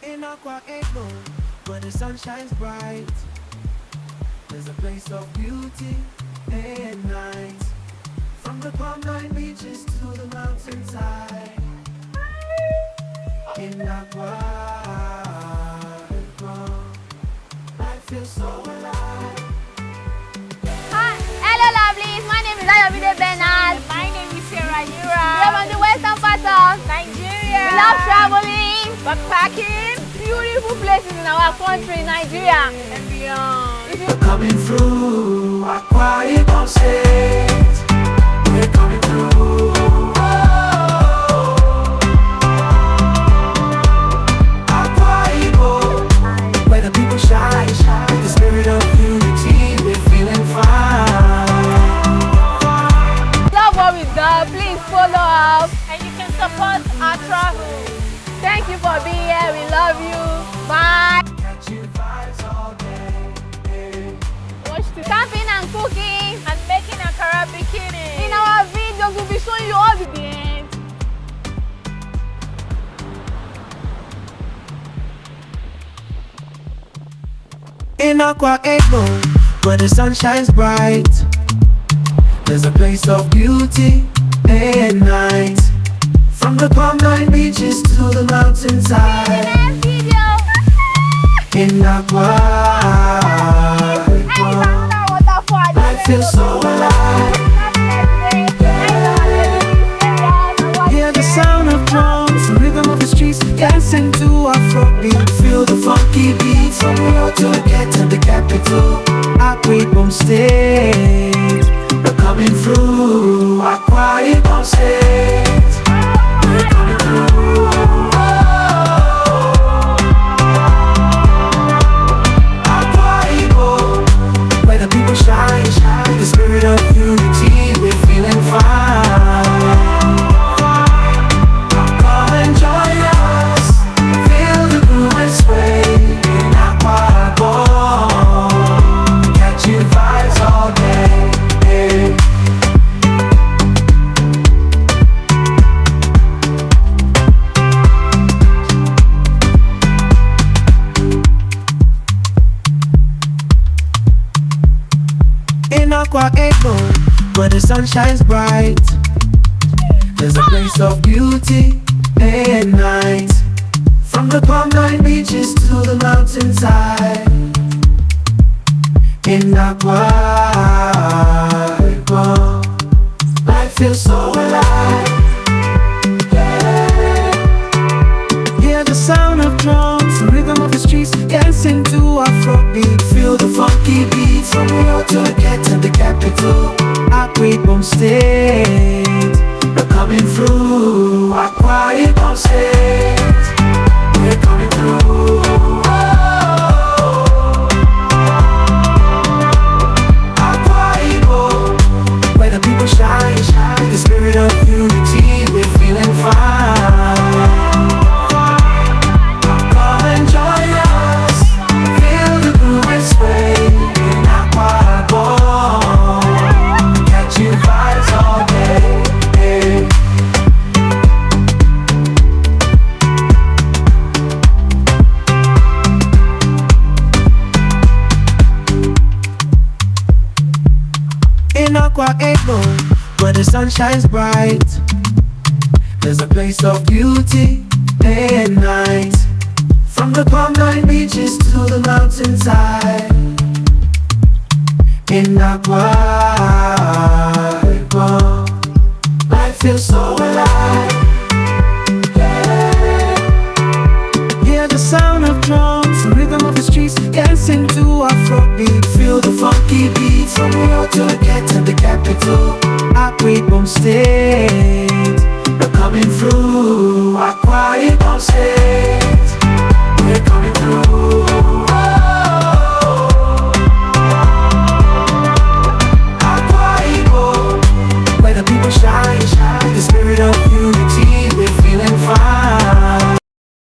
In Aqua Ego, where the sun shines bright, there's a place of beauty and night. From the palm line beaches to the mountainside. In Aqua Ego, I feel so alive. Hi, hello lovelies, my name is Ayomide Bernard. My name is Sarah Yura. We are on the western part of Nigeria. We love traveling, backpacking, beautiful places in our country, Nigeria. and beyond. If you We're coming through Aqua Ego State. We're coming through. Aqua Ego, where the people shine. With the spirit of unity, we're feeling fine. love what we do, please follow us. And you can support our travel. Thank you for being here. We love you. Bye. Catching vibes all day. Watch the camping and cooking. And making a Akara bikini. In our videos, we'll be showing you all to the end. In Aqua Ego, where the sun shines bright, there's a place of beauty and night. From the palm line beaches to the mountainside. Next video. In Aqua Ego, I feel so alive. Hear the sound of drums, the rhythm of the streets, dancing to Afrobeat. Feel the funky beats from Rio to the ghetto, the capital. Aqua Ego State, we're coming through. Aqua Ego State, we're coming through. Aqua Ego, where the people shine. With the spirit of unity, we're feeling fine. Come and join us, feel the groove and sway in Aqua Ego. Catching vibes all day. In Aqua Ego, where the sun shines bright, there's a place of beauty and night. From the palm line beaches to the mountainside. In Aqua Ego, I feel so alive. Yeah. Hear the sound of drums, the rhythm of the streets, dancing to Afrobeat. Feel the funky beats from Rio to the ghetto, the capital. Aqua Ego State, we're coming through. Aqua Ego State, we're coming through. Aqua Ego, where the people shine. With the spirit of unity, we're feeling fine. Come and join us, feel the groove and sway in Aqua Ego. Catching vibes all day. In Aqua Ego, where the sun shines bright, there's a place of beauty and night. From the palm line beaches to the mountainside. In Aqua Ego, I feel so alive. Yeah. Hear the sound of drums, the rhythm of the streets, dancing to Afrobeat. Feel the funky beats from Rio to the ghetto,